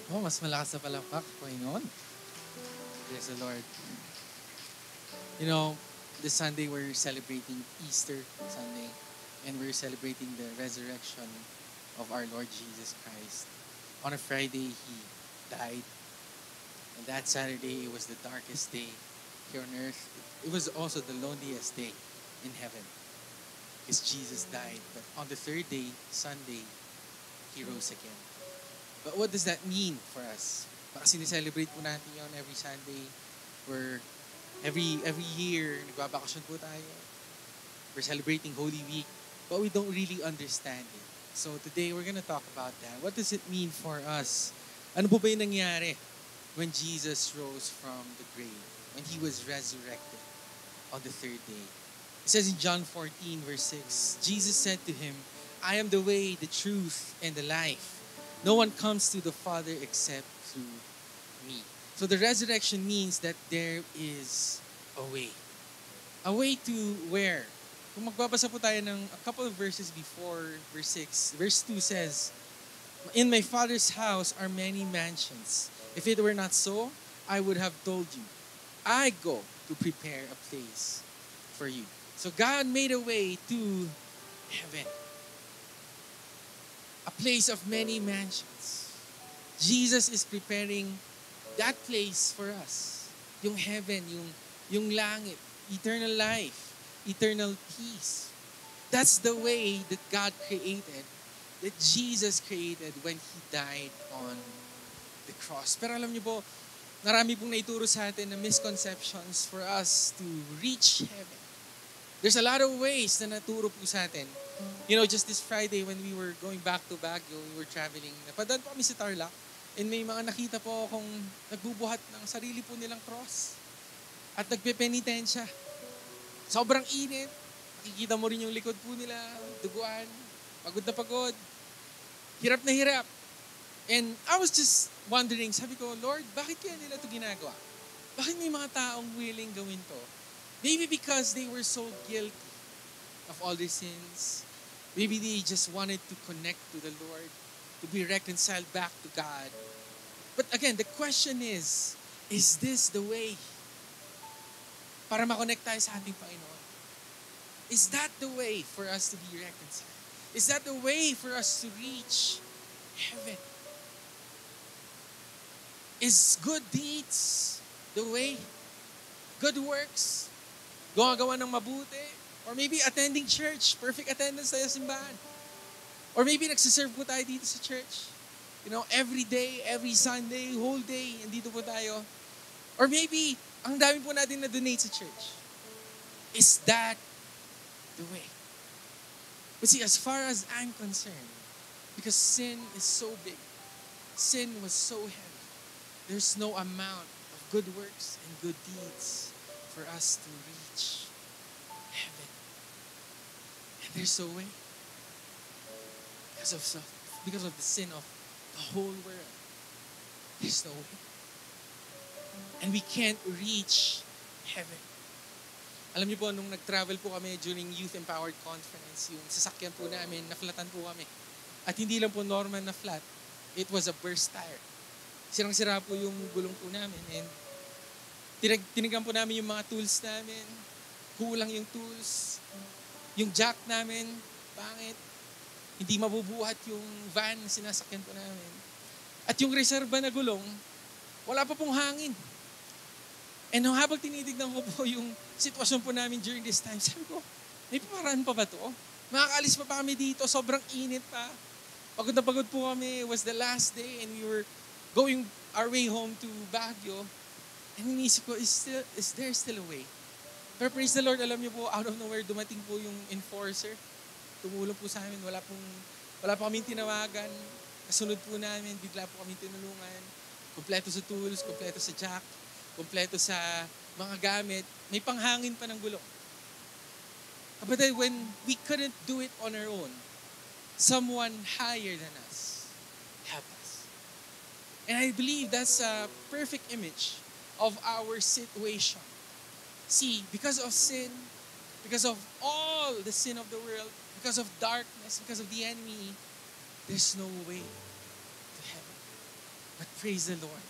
Oh, mas malakas na palakpak, Panginoon. Praise the Lord. You know, this Sunday we're celebrating Easter Sunday, and we're celebrating the resurrection of our Lord Jesus Christ. On a Friday, He died, and that Saturday it was the darkest day here on earth. It was also the loneliest day in heaven because Jesus died. But on the third day, Sunday, He rose again. But what does that mean for us? Baka sineselebrate po natin yun every Sunday. We're every year, nagbabakasyon po tayo. We're celebrating Holy Week, but we don't really understand it. So today, we're gonna talk about that. What does it mean for us? Ano po ba yung nangyari when Jesus rose from the grave, when He was resurrected on the third day? It says in John 14, verse 6, Jesus said to him, I am the way, the truth, and the life. No one comes to the Father except through me. So the resurrection means that there is a way. A way to where? Kung magbabasa po tayo ng a couple of verses before verse 6, verse 2 says, In my Father's house are many mansions. If it were not so, I would have told you. I go to prepare a place for you. So God made a way to heaven. A place of many mansions. Jesus is preparing that place for us. Yung heaven, yung langit, eternal life, eternal peace. That's the way that God created, that Jesus created when He died on the cross. Pero alam niyo po, marami pong naituro sa atin na misconceptions for us to reach heaven. There's a lot of ways na naturo po sa atin. You know, just this Friday when we were going back to Baguio, we were traveling, napadaan po kami sa Tarlac, and may mga nakita po akong nagbubuhat ng sarili po nilang cross at nagpepenitensya. Sobrang init. Nakikita mo rin yung likod po nila, duguan, pagod na pagod, hirap na hirap. And I was just wondering, sabi ko, Lord, bakit kaya nila ito ginagawa? Bakit may mga taong willing gawin to? Maybe because they were so guilty of all their sins. Maybe they just wanted to connect to the Lord, to be reconciled back to God. But again, the question is this the way para makonect tayo sa ating Panginoon? Is that the way for us to be reconciled? Is that the way for us to reach heaven? Is good deeds the way? Good works? Gumagawa ng mabuti? Or maybe attending church, perfect attendance tayo sa simbahan. Or maybe nagsiserve po tayo dito sa church. You know, every day, every Sunday, whole day, andito po tayo. Or maybe, ang dami po natin na donate sa church. Is that the way? But see, as far as I'm concerned, because sin is so big, sin was so heavy, there's no amount of good works and good deeds for us to reach heaven. And there's a way. Because of the sin of the whole world, there's no way. And we can't reach heaven. Alam niyo po, nung nag-travel po kami during Youth Empowered Conference, yung sasakyan po namin, naflatan po kami. At hindi lang po normal na flat, it was a burst tire. Sirang-sira po yung gulong po namin. And tinignan po namin yung mga tools namin. Kulang yung tools. Yung jack namin, pangit. Hindi mabubuhat yung van na sinasakyan po namin. At yung reserba na gulong, wala pa pong hangin. And habang tinitignan ko po yung sitwasyon po namin during this time, sabi ko, may pamaraan pa ba to? Makakaalis pa kami dito, sobrang init pa. Pagod na pagod po kami. It was the last day and we were going our way home to Baguio. And inisip ko, is there still a way? Pero praise the Lord, alam niyo po, out of nowhere, dumating po yung enforcer. Tumulong po sa amin, wala pa kaming tinawagan. Kasunod po namin, bigla po kaming tinulungan. Kompleto sa tools, kompleto sa jack, kompleto sa mga gamit. May panghangin pa ng gulong. But then when we couldn't do it on our own, someone higher than us helped us. And I believe that's a perfect image of our situation. See, because of sin, because of all the sin of the world, because of darkness, because of the enemy, there's no way to heaven. But Praise the Lord.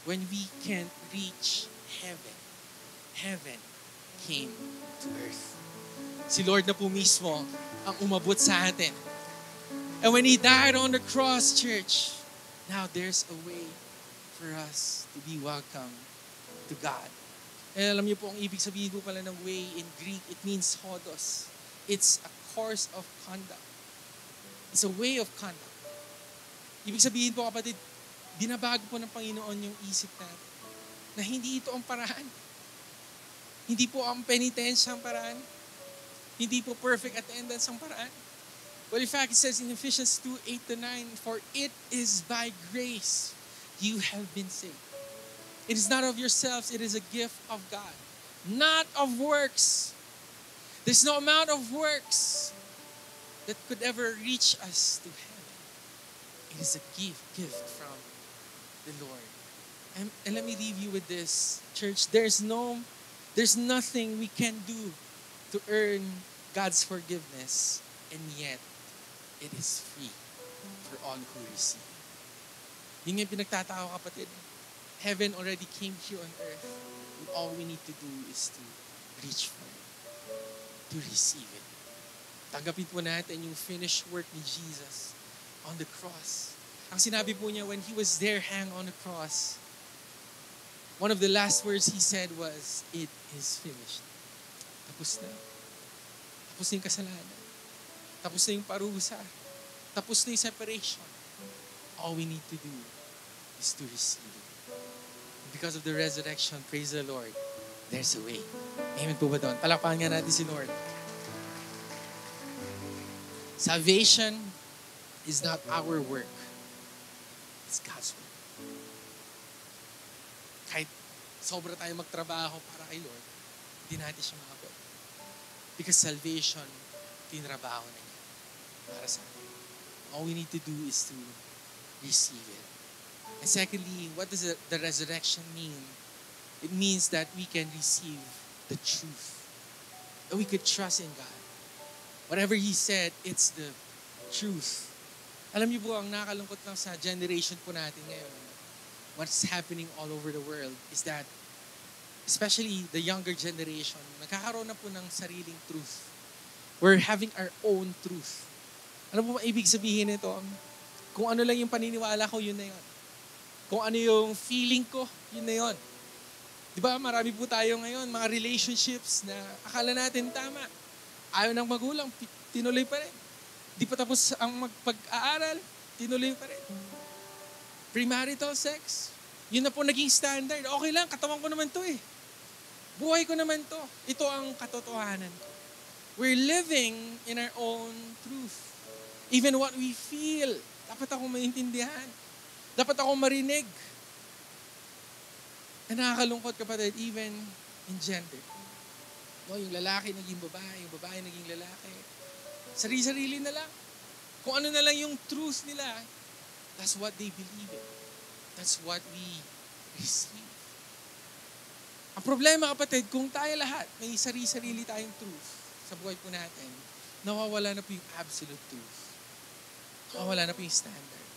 When we can't reach heaven, heaven came to earth. Si Lord na po mismo ang umabot sa atin. And when He died on the cross, church, now there's a way for us to be welcome to God. And alam niyo po, ang ibig sabihin po pala ng way in Greek, it means hodos. It's a course of conduct. It's a way of conduct. Ibig sabihin po, kapatid, binabago po ng Panginoon yung isip natin na hindi ito ang paraan. Hindi po ang penitensya ang paraan. Hindi po perfect attendance ang paraan. Well, in fact, it says in Ephesians 2:8-9, "For it is by grace you have been saved. It is not of yourselves, it is a gift of God, not of works." There's no amount of works that could ever reach us to heaven. It is a gift from the Lord. And let me leave you with this, church. There's nothing we can do to earn God's forgiveness, and yet it is free for all who receive. Yun yung pinagtatao, kapatid. Heaven already came here on earth, and all we need to do is to reach for it, to receive it. Tanggapin po natin yung finished work ni Jesus on the cross. Ang sinabi po niya when He was there hang on the cross, one of the last words He said was, "It is finished." Tapos na. Tapos na yung kasalanan. Tapos na yung parusa. Tapos na yung separation. All we need to do is to receive it. And because of the resurrection, praise the Lord, there's a way. Amen po ba doon? Palakpakan nga natin si Lord. Salvation is not our work. It's God's work. Kahit sobra tayo magtrabaho para kay Lord, hindi natin siya makapot. Because salvation, tinrabaho na niya para sa atin. All we need to do is to receive it. And secondly, what does the resurrection mean? It means that we can receive the truth. That we could trust in God. Whatever He said, it's the truth. Alam niyo po, ang nakakalungkot lang sa generation po natin ngayon, what's happening all over the world is that, especially the younger generation, nagkakaroon na po ng sariling truth. We're having our own truth. Ano po ba ibig sabihin nito? Kung ano lang yung paniniwala ko, yun na yun. Kung ano yung feeling ko, yun na yun. Di ba, marami po tayo ngayon, mga relationships na akala natin tama. Ayaw ng magulang, tinuloy pa rin. Di pa tapos ang magpag-aaral, tinuloy pa rin. Premarital sex, yun na po naging standard. Okay lang, katawan ko naman to eh. Buhay ko naman to. Ito ang katotohanan ko. We're living in our own truth. Even what we feel, dapat akong maintindihan. Dapat akong marinig. Na nakakalungkot, kapatid, even in gender. No, yung lalaki naging babae, yung babae naging lalaki. Sarili-sarili na lang. Kung ano na lang yung truth nila, that's what they believe in. That's what we receive. Ang problema, kapatid, kung tayo lahat may sarili-sarili tayong truth sa buhay po natin, nawawala na po yung absolute truth. Nawawala na po yung standard.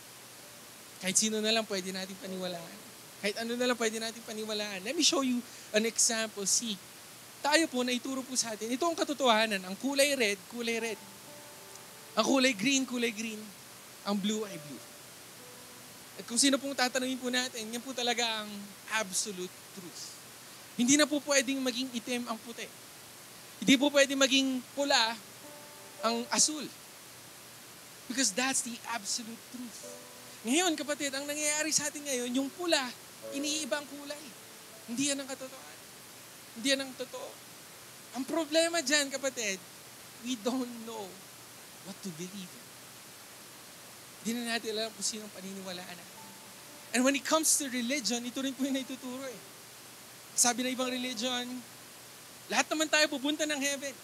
Kahit sino na lang pwede natin paniwalaan. Kahit ano na lang pwede natin paniwalaan. Let me show you an example. See, tayo po, naituro po sa atin. Ito ang katotohanan. Ang kulay red, kulay red. Ang kulay green, kulay green. Ang blue ay blue. At kung sino pong tatanungin po natin, yan po talaga ang absolute truth. Hindi na po pwedeng maging itim ang puti. Hindi po pwedeng maging pula ang asul. Because that's the absolute truth. Ngayon, kapatid, ang nangyayari sa atin ngayon, yung pula, iniibang kulay. Hindi yan ang katotohanan. Hindi yan ang totoo. Ang problema dyan, kapatid, we don't know what to believe in. Hindi na natin alam kung sinong paniniwalaan natin. And when it comes to religion, ito rin po yung naituturo eh. Sabi na ibang religion, lahat naman tayo pupunta ng heaven.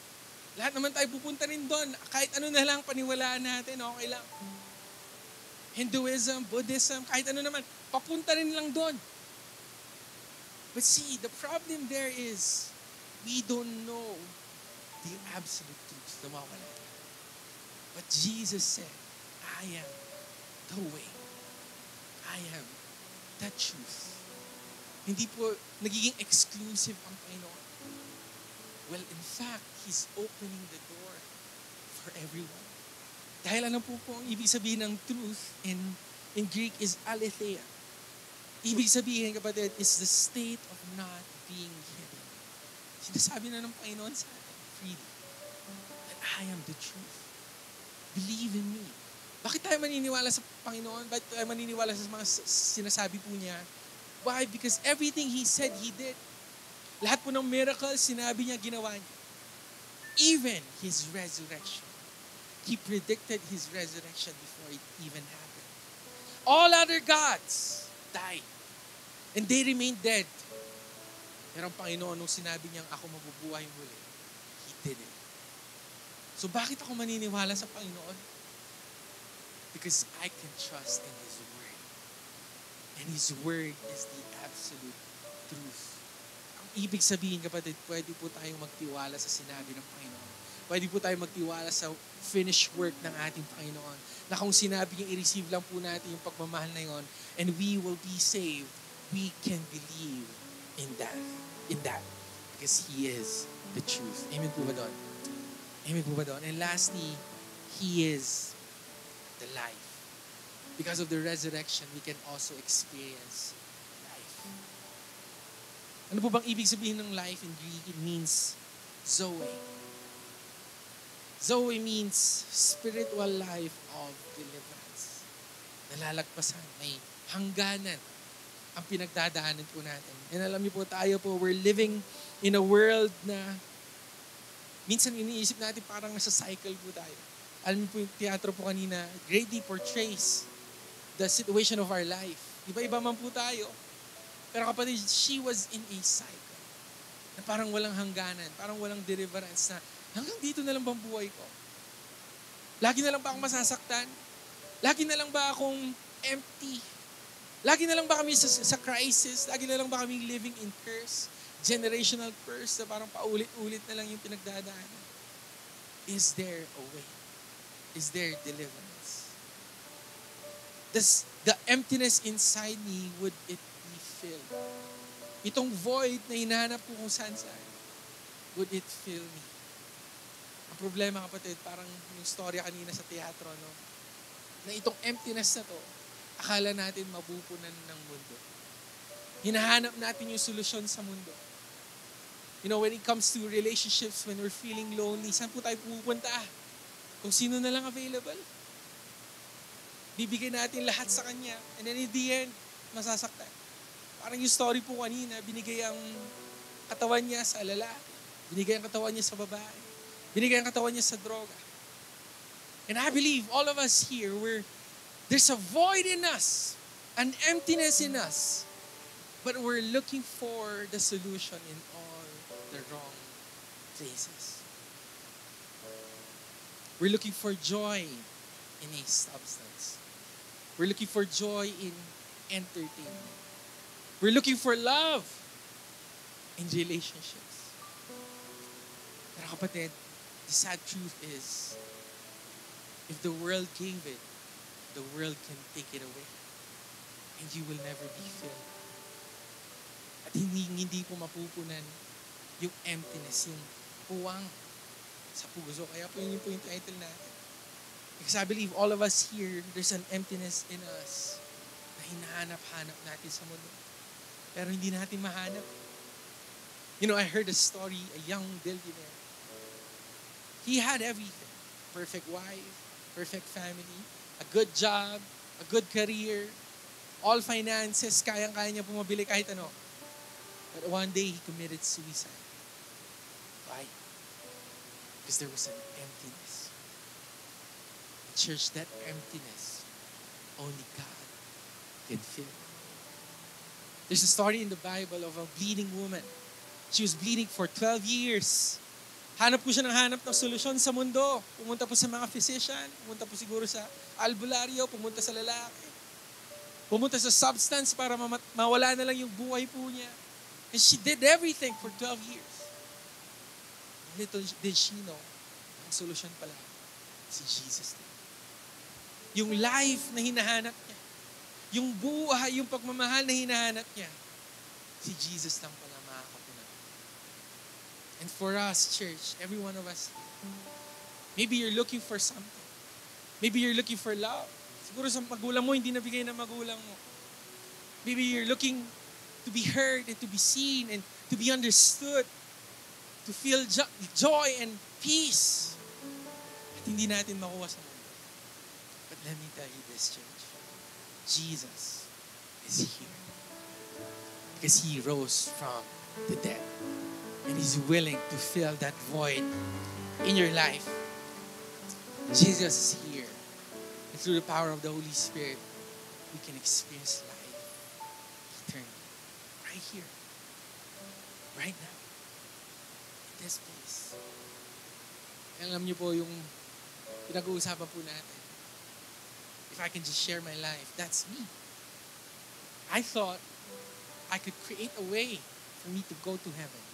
Lahat naman tayo pupunta rin doon. Kahit ano na lang paniwalaan natin, okay lang. Hinduism, Buddhism, kahit ano naman, papunta rin lang doon. But see, the problem there is, we don't know the absolute truth na mawala. But Jesus said, I am the way. I am that truth. Hindi po nagiging exclusive ang Panginoon. Well, in fact, He's opening the door for everyone. Dahil ano po ang ibig sabihin ng truth in Greek is aletheia. Ibig sabihin, kapatid, is the state of not being hidden. Sinasabi na ng Panginoon sa atin, freely, that I am the truth. Believe in me. Bakit tayo maniniwala sa Panginoon? Bakit tayo maniniwala sa mga sinasabi po niya? Why? Because everything He said, He did. Lahat po ng miracles, sinabi niya, ginawa niya. Even His resurrection. He predicted His resurrection before it even happened. All other gods died. And they remained dead. Pero ang Panginoon, nung sinabi niyang ako mabubuhay muli, He did it. So bakit ako maniniwala sa Panginoon? Because I can trust in His Word. And His Word is the absolute truth. Ang ibig sabihin, kapatid, pwede po tayong magtiwala sa sinabi ng Panginoon. Pwede po tayong magtiwala sa finished work ng ating Panginoon. Na kung sinabi niyang i-receive lang po natin yung pagmamahal na yon, and we will be saved, we can believe in that. Because He is the truth. Amen po ba doon? Amen po ba doon? And lastly, He is the life. Because of the resurrection, we can also experience life. Ano po bang ibig sabihin ng life in Greek? It means Zoe. Zoe means spiritual life of deliverance. Nalalagpasan, may hangganan ang pinagdadaanan po natin. And alam niyo po, tayo po, we're living in a world na minsan iniisip natin parang nasa cycle po tayo. Alam niyo po yung teatro po kanina, greatly portrays the situation of our life. Iba-iba man po tayo. Pero kapatid, she was in a cycle na parang walang hangganan, parang walang deliverance na hanggang dito na lang bang buhay ko? Lagi na lang ba akong masasaktan? Lagi na lang ba akong empty? Lagi na lang ba kami sa crisis? Lagi na lang ba kami living in curse? Generational curse na parang paulit-ulit na lang yung pinagdadaanan. Is there a way? Is there deliverance? Does the emptiness inside me, would it be filled? Itong void na hinahanap ko kung saan-saan, would it fill me? Ang problema, kapatid, parang yung storya kanina sa teatro, no? Na itong emptiness na to, akala natin mabupunan ng mundo. Hinahanap natin yung solusyon sa mundo. You know, when it comes to relationships, when we're feeling lonely, saan po tayo pupunta? Kung sino na lang available. Bibigyan natin lahat sa Kanya. And then in the end, masasaktan. Parang yung story po kanina, binigay ang katawan niya sa lalaki. Binigay ang katawan niya sa babae. Binigay ang katawan niya sa droga. And I believe all of us here, there's a void in us, an emptiness in us, but we're looking for the solution in all the wrong places. We're looking for joy in a substance. We're looking for joy in entertainment. We're looking for love in relationships. Pero kapatid, the sad truth is, if the world gave it, the world can take it away. And you will never be filled. At hindi po mapupunan yung emptiness, yung puwang sa puso. Kaya po yun po yung title natin. Because I believe all of us here, there's an emptiness in us na hinahanap-hanap natin sa mundo. Pero hindi natin mahanap. You know, I heard a story, a young billionaire. He had everything. Perfect wife, perfect family, a good job, a good career, all finances, kayang-kaya niya pumabili kahit ano. But one day, he committed suicide. Why? Because there was an emptiness. Church, that emptiness, only God can fill. There's a story in the Bible of a bleeding woman. She was bleeding for 12 years. Hanap po siya ng hanap ng solusyon sa mundo. Pumunta po sa mga physician, pumunta po siguro sa albularyo, pumunta sa lalaki. Pumunta sa substance para mawala na lang yung buhay po niya. And she did everything for 12 years. Little did she know, ang solusyon pala, si Jesus din. Yung life na hinahanap niya, yung buhay, yung pagmamahal na hinahanap niya, si Jesus lang pala makakapunan. And for us, church, every one of us, maybe you're looking for something. Maybe you're looking for love. Siguro sa magulang mo, hindi nabigay ng magulang mo. Maybe you're looking to be heard and to be seen and to be understood, to feel joy and peace. At hindi natin makuha sa mundo. But let me tell you this, church. Jesus is here. Because He rose from the dead. And He's willing to fill that void in your life. Jesus is here. And through the power of the Holy Spirit, we can experience life eternally. Right here. Right now. In this place. And alam niyo po yung pinag-uusapan po natin. If I can just share my life, that's me. I thought I could create a way for me to go to heaven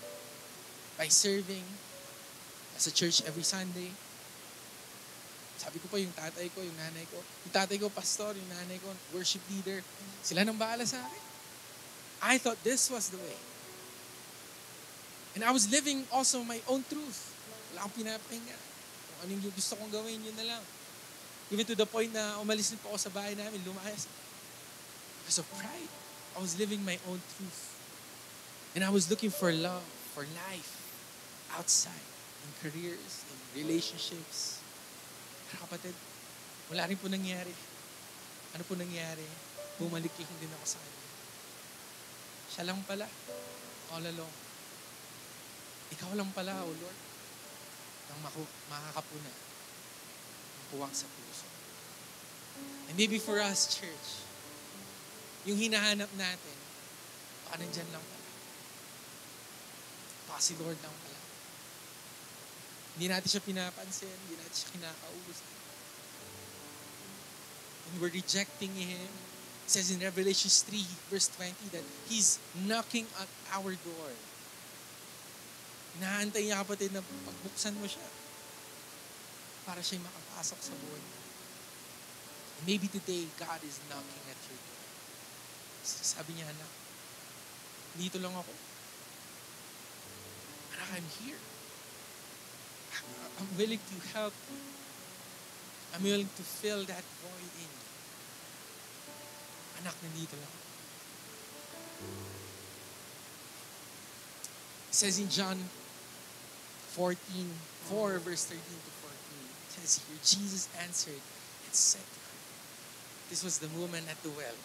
by serving as a church every Sunday. Sabi ko pa yung tatay ko, yung nanay ko. Yung tatay ko, pastor, yung nanay ko, worship leader. Sila nang bahala sa akin. I thought this was the way. And I was living also my own truth. Wala akong pinapakinggan. Kung anong yung gusto kong gawin, yun na lang. Even to the point na umalis din po ako sa bahay namin, lumayas. Because of pride, I was living my own truth. And I was looking for love, for life, outside, in careers, in relationships. Pero kapatid, wala rin po nangyari. Ano po nangyari? Bumalik din ako sa kanya. Siya lang pala, all along. Ikaw lang pala, O Lord, ang makakapuna, ang puwang sa puso. And maybe for us, church, yung hinahanap natin, baka nandyan lang pala. Baka si Lord lang pala. Hindi natin siya pinapansin, hindi natin siya kinakausap. And we're rejecting Him. It says in Revelation 3, verse 20, that He's knocking at our door. Inaantay niya, kapatid, na pagbuksan mo siya para siya'y makapasok sa buhay mo. And maybe today, God is knocking at your door. Sabi niya, anak, dito lang ako. Anak, I'm here. I'm willing to help you. I'm willing to fill that void in you. Anak, nandito lang ako. It says in John 4 verse 13 to 14, it says here, Jesus answered and said to her, this was the woman at the well,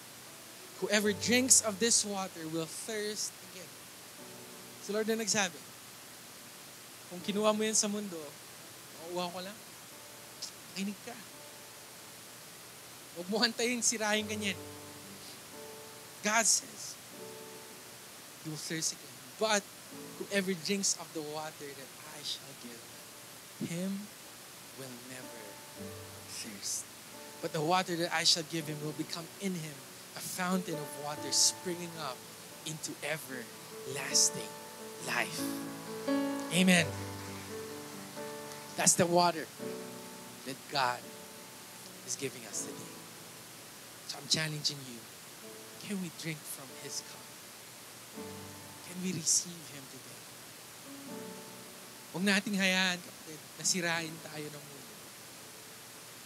whoever drinks of this water will thirst again. So Lord na nagsabi, kung kinuha mo yan sa mundo, makuha ko lang. Makinig ka. Huwag mo hantayin, sirahin ka niyan. God says, you will thirst again. But whoever drinks of the water that I shall give him will never thirst. But the water that I shall give him will become in him a fountain of water springing up into everlasting life. Amen. That's the water that God is giving us today. So I'm challenging you. Can we drink from His cup? Can we receive Him today? Huwag nating hayaan, kapatid, nasirain tayo ng mundo.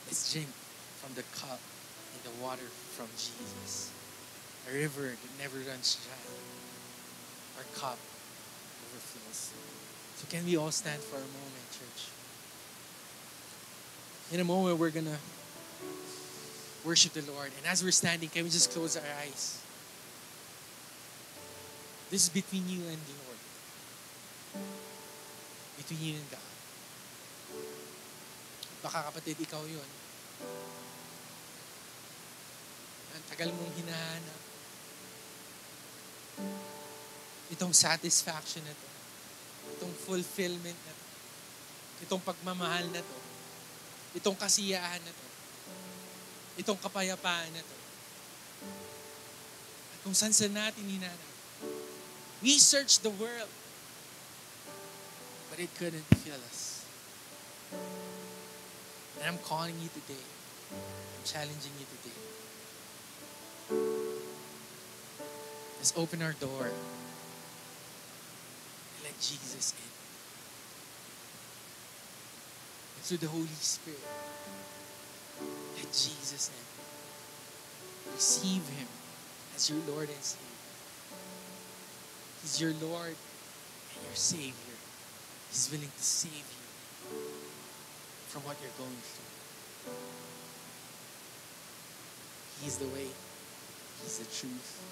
Let's drink from the cup and the water from Jesus. A river that never runs dry. Our cup overflows. So can we all stand for a moment, church? In a moment, we're gonna worship the Lord. And as we're standing, can we just close our eyes? This is between you and the Lord. Between you and God. Baka kapatid, ikaw yun. Ang tagal mong hinahanap. Itong satisfaction na to. Itong fulfillment na to. Itong pagmamahal na to. Itong kasiyahan na to. Itong kapayapaan na to. At kung saan natin hinanap. We searched the world, but it couldn't fill us. And I'm calling you today. I'm challenging you today. Let's open our door and let Jesus in. And through the Holy Spirit, let Jesus in. Receive Him as your Lord and Savior. He's your Lord and your Savior. He's willing to save you from what you're going through. He's the way. He's the truth.